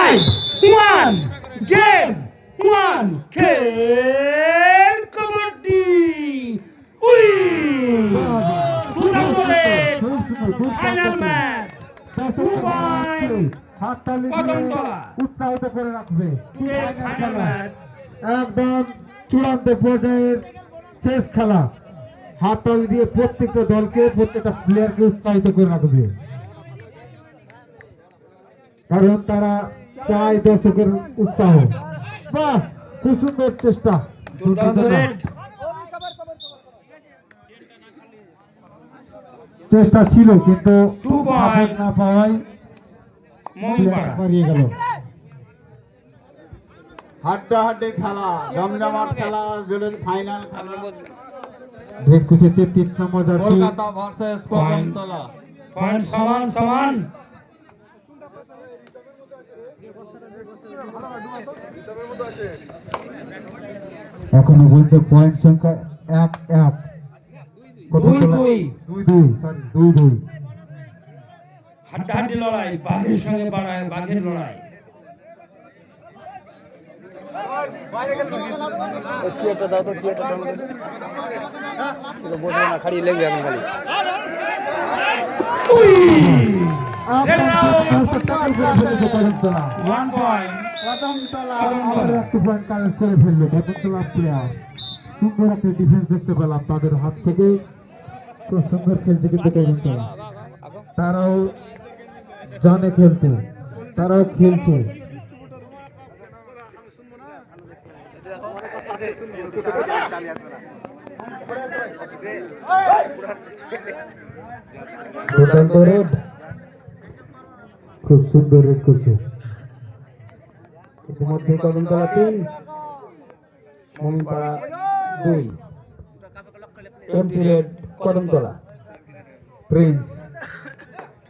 Time one game one খেল kabaddi we final match Kadamtala উৎসাহিত করে রাখবে ফাইনাল ম্যাচ একদম চূড়ান্ত পর্যায়ের শেষ খেলা। হাততালি দিয়ে প্রত্যেকটা দলকে প্রত্যেকটা প্লেয়ারকে উৎসাহিত করে রাখবে, কারণ তারা চায় দর্শকের উৎসাহ। বাহ, খুব সুন্দর চেষ্টা, চেষ্টা ছিল কিন্তু না পাওয়ায় হারিয়ে গেল। হাড্ডাহাড্ডি খেলা, জমজমাট খেলা, ফাইনাল খেলা। রেডকুচে 33 number jersey Kolkata versus Kadamtala. Point সমান সমান। এখনো পর্যন্ত পয়েন্ট সংখ্যা 1-1। দুই দুই। হাড্ডাহাড্ডি লড়াই, বাঘের সঙ্গে বাঘের লড়াই। সুন্দর একটা ডিফেন্স দেখতে পেলাম তাদের হাত থেকে। খুব সুন্দর খেলছে কিন্তু কদমতলা, তারাও জানে খেলতে, তারাও খেলছে। খুব সুন্দর রেড করছে। ইতিমধ্যে Kadamtala 3, Mominpara 2। Empty raid Kadamtala Prince,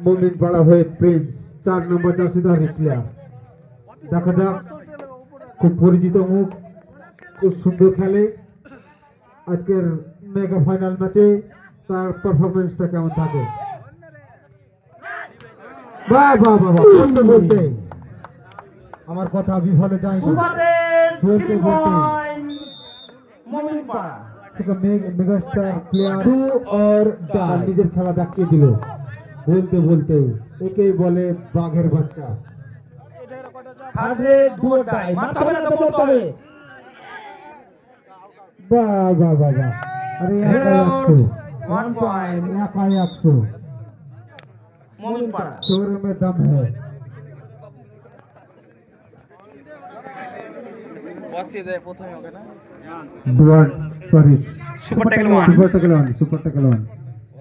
Mominpara হয়ে প্রিন্স 4 নম্বর জার্সিধারী প্লেয়ার। দেখা যাক, খুব পরিচিত মুখ, খুব সুন্দর খেলে। আজকের মেগা ফাইনাল ম্যাচে তার পারফরমেন্সটা কেমন থাকে। বাহ বাহ বাহ, বলতে বলতে আমার কথা বিফলে যায় না। মেগাস্টার প্লেয়ার নিজের খেলা দেখিয়ে দিল। বলতে বলতে একেই বলে বাঘের বাচ্চা। বাহ বাহ বাহ বাহ, আরে একাই 100 शोरूम में दम है। Super tackle one.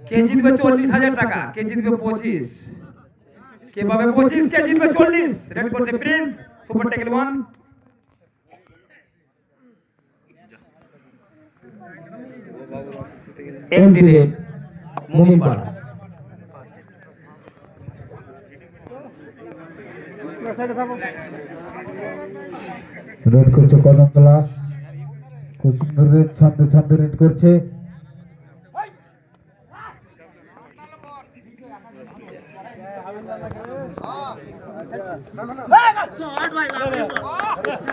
কে জিতবে 40,000 টাকা, কে জিতবে 25, কে পাবে 25, কে জিতবে 40। রেড করতে Prince, super tackle one. Empty raid Mominpara. Raid করছে কদমতলা, খুব সুন্দর রেড, ছন্দে ছন্দে রেড করছে।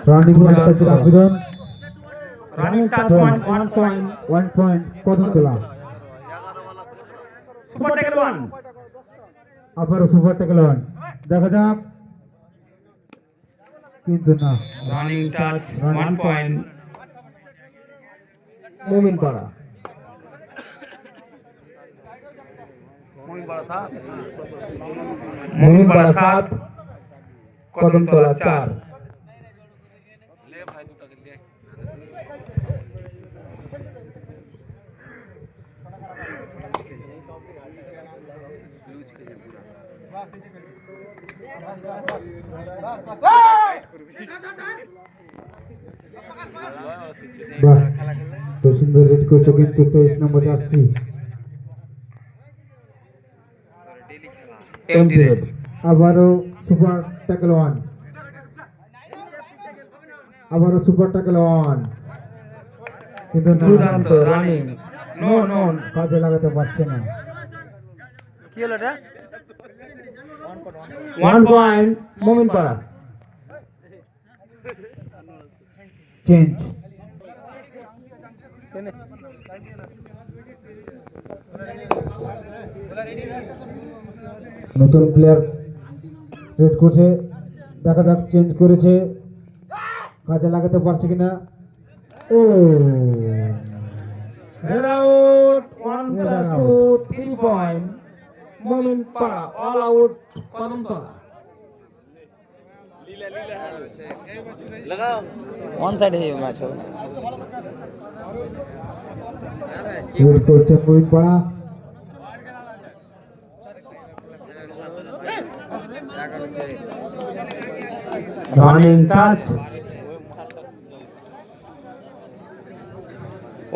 রানিং আবেদন, running touch point 1 point Kadamtala. Super tackle one, আবারও সুপার ট্যাকল ওয়ান। দেখা যাক, কিন্তু না। Running touch 1 point Mominpara. Mominpara 7, Kadamtala 4। বাহ, খুব সুন্দর রেড করছে কিন্তু 23 নম্বর জার্সি এমডি রেড। আবারও সুপার ট্যাকল ওয়ান, আবারও সুপার ট্যাকল ওয়ান, কিন্তু দুর্দান্ত রানিং। নো নো, কাজে লাগাতে পারছে না। কি হলো এটা? 1 পয়েন্ট মমিনপাড়া। চেঞ্জ। নতুন প্লেয়ার রেড করছে, দেখা যাক চেঞ্জ করেছে, কাজে লাগাতে পারছে কিনা। ও রেড আউট 1+2 3 পয়েন্ট মোমিন পাড়া all out Kadamtala one side है मैच हो রেড করছে মোমিন পাড়া। রানিং টাচ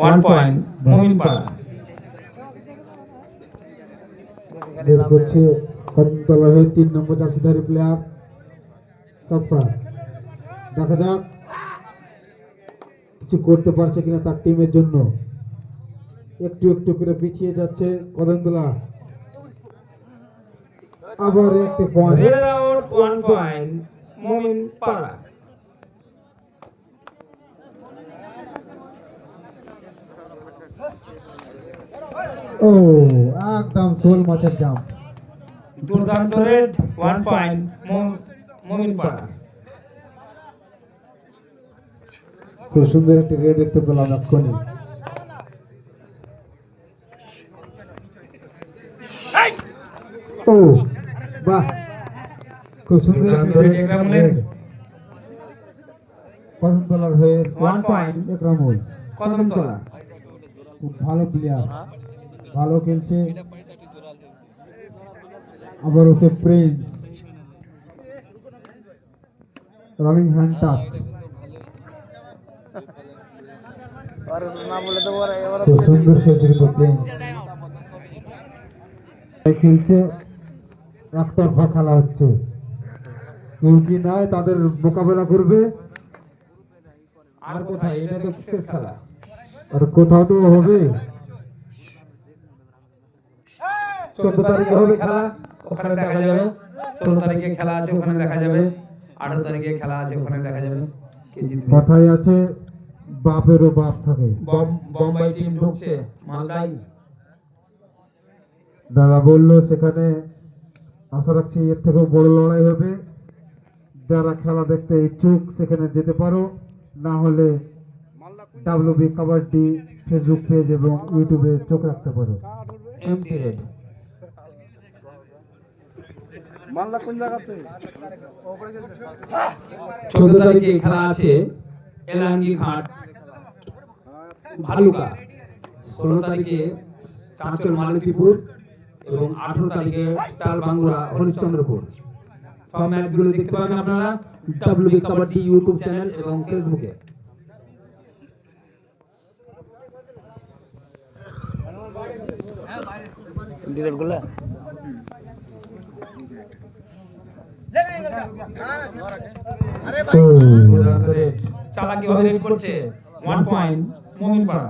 1 পয়েন্ট মোমিন পাড়া রেড করছে কদমতলা হয়ে 3 নম্বর জার্সিধারী প্লেয়ার সফার। দেখা যাক কিছু করতে পারছে কিনা তার টিমের জন্য। একটু একটু করে পিছিয়ে যাচ্ছে কদমতলা। আবার একটা পয়েন্ট। রেড আউট 1 পয়েন্ট মোমিন পাড়া ও একদম শোল মাছের জাম। দুর্দান্ত রেড 1 পয়েন্ট মোমিন পাড়া খুব সুন্দর একটি রেড দেখতে পেলাম এক্ষুনি। ও বাহ, খুব সুন্দর একটি দুর্দান্ত red red একরামুলের। কদমতলার হয়ে 1 পয়েন্ট একরামুল। কদমতলা খুব ভালো প্লেয়ার, ভালো খেলছে। আবার হচ্ছে প্রিন্স, রানিং হ্যান্ড টাচ। और ना बोले तो और খুব সুন্দর খেলছে কিন্তু প্রিন্স। খেলছে, একতরফা খেলা হচ্ছে। কেউ কি নাই তাদের মোকাবেলা করবে, আর কোথায়, এটা তো শেষ খেলা। আর কোথাও তো হবে। 14 তারিখে হবে খেলা, ওখানে দেখা যাবে। 16 তারিখে খেলা আছে, ওখানে দেখা যাবে। 18 তারিখে খেলা আছে, ওখানে দেখা যাবে কে জিতবে। কথাই আছে বাপেরও বাপ থাকে। বোম্বাই টিম ঢুকছে মালদাই। দাদা বললো সেখানে আশা রাখছি এর থেকেও বড় লড়াই হবে। যারা খেলা দেখতে ইচ্ছুক সেখানে যেতে পারো, না হলে WB কাবাডি ফেসবুক পেজ এবং ইউটিউবে চোখ রাখতে পারো। এমটি রেড 14 তারিখে খেলা আছে এলাঙ্গি ঘাট ভালুকা। 16 তারিখে চাঁচল মালতীপুর এবং 18 তারিখে টাল বাঙ্গুরা হরিশ্চন্দ্রপুর। সব ম্যাচগুলো দেখতে পাবেন আপনারা WB কাবাডি ইউটিউব চ্যানেল এবং ফেসবুকে। डिलीट गुला চালাকি ভাবে রেড করছে 1 পয়েন্ট মোমিন পাড়া।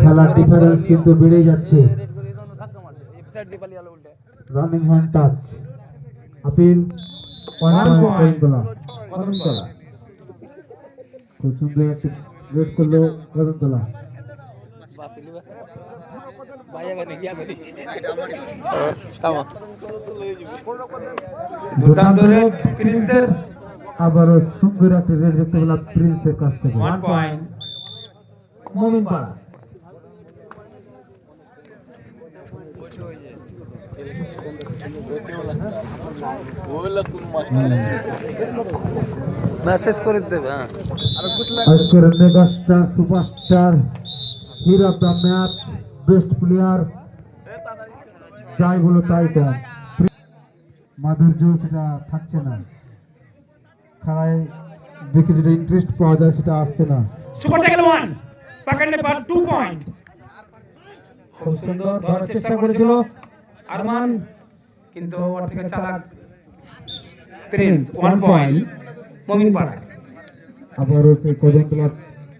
খেলার ডিফারেন্স কিন্তু বেড়ে যাচ্ছে। Running hand touch, appeal 1 point Kadamtala. Kadamtala খুব সুন্দর একটি রেড করলো কদমতলা। দুর্দান্ত রেড প্রিন্সের। আবারও সুন্দর একটি রেড দেখতে পেলাম প্রিন্সের কাছ থেকে। 1 পয়েন্ট মোমিন পাড়া। मैसेज कर देबे हां আজকের megastar superstar hero of the match, best player, যাই বলো তাই কম। মাধুর্য সেটা থাকছে না, খেলায় দেখে যেটা ইন্টারেস্ট পাওয়া যায় সেটা আসছে না। সুপার ট্যাকল 1 পকড়নে পর 2 পয়েন্ট। খুব সুন্দর ধরার চেষ্টা করেছিল আরমান, কিন্তু ওর থেকে চালাক প্রিন্স। 1 পয়েন্ট মোমিন পাড়া। আবার হচ্ছে কদমতলার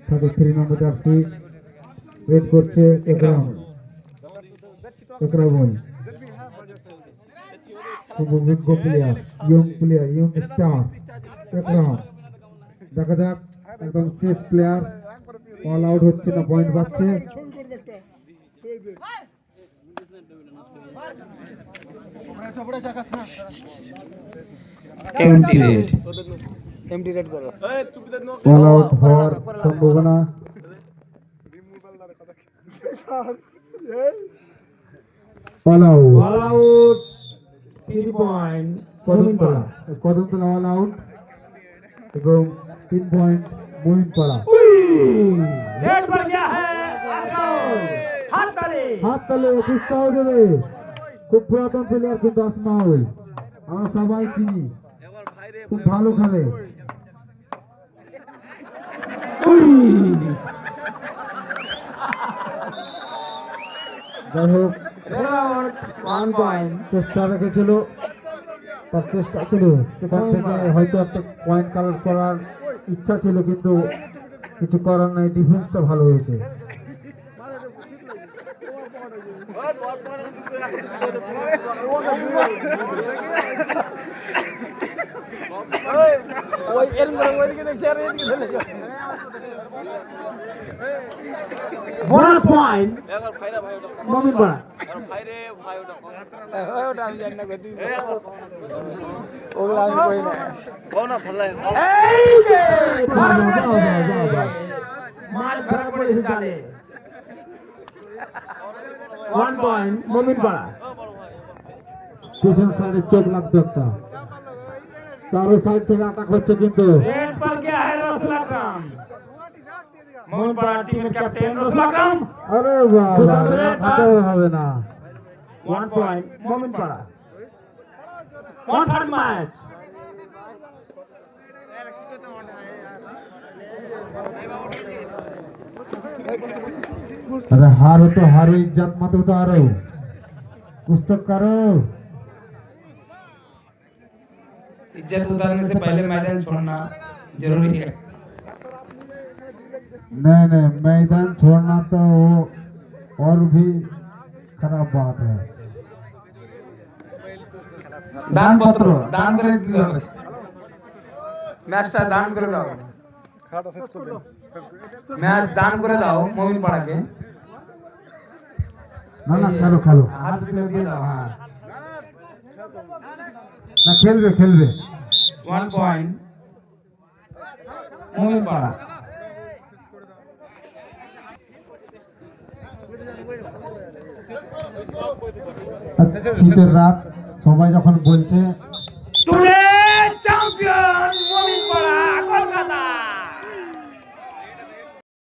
থাকে 3 নম্বর জার্সি রেড করছে একরামুল। খুব অভিজ্ঞ প্লেয়ার, ইয়ং স্টার একরাম। দেখা যাক, একদম শেষ প্লেয়ার, অল আউট হচ্ছে না, পয়েন্ট পাচ্ছে। Empty raid. এমটি রেড করো অল আউট হওয়ার সম্ভাবনা। All out, all out 3 point Kadamtala all out এবং 3 পয়েন্ট মোহিনপাড়া। रेड पर गया है आसमाउल। हाथ ताली। হাত তালে উৎসাহ দেবে। খুব পুরাতন প্লেয়ার কিন্তু আসমাউল, আমরা সবাই চিনি, খুব ভালো খেলে। যাই হোক, रेड आउट 1 पॉइंट। চেষ্টা রেখেছিল, তার চেষ্টা ছিল সেখান থেকে হয়তো একটা পয়েন্ট কালেক্ট করার ইচ্ছা ছিল, কিন্তু কিছু করার নাই, ডিফেন্সটা ভালো হয়েছে। ওই এরকম করে ওইদিকে দেখছি আর এদিকে চলে যাও बोनस पॉइंट মোমিনপাড়া। ওটা আমি জানি না কই তুই ওগুলো আমি কই না এই যে যাও, ধরা যাও, পড়েছে। যাও, যাও। মাছ ধরা পড়েছে জালে। 1 পয়েন্ট মোমিনপাড়া। পিছন সাইডে চোখ লাগছে একটা, চারো সাইড থেকে আটাক হচ্ছে কিন্তু। रेड पर गया है रसूल अकरम। मोमिनपाड़ा टीम कैप्टन रसूल अकरम। আরে বাবা, হাতেও হবে না। 1 पॉइंट मोमिनपाड़ा। 1 third match. अरे हारो तो हारो, इज्जत मत उतारो, कुछ तो करो। इज्जत उतारने से पहले मैदान छोड़ना जरूरी है। नहीं नहीं, मैदान छोड़ना तो वो और भी खराब बात है। দান পত্র দান করে দিতে হবে। ম্যাচটা দান করে দাও। ম্যাচ দান করে দাও মোমিনপাড়াকে। ना ना, खेलो खेलो, হাত তুলে দিয়ে দাও। হ্যাঁ ना खेलबे खेलबे। 1 पॉइंट মোমিনপাড়া। শীতের রাত, সবাই যখন বলছে টুডে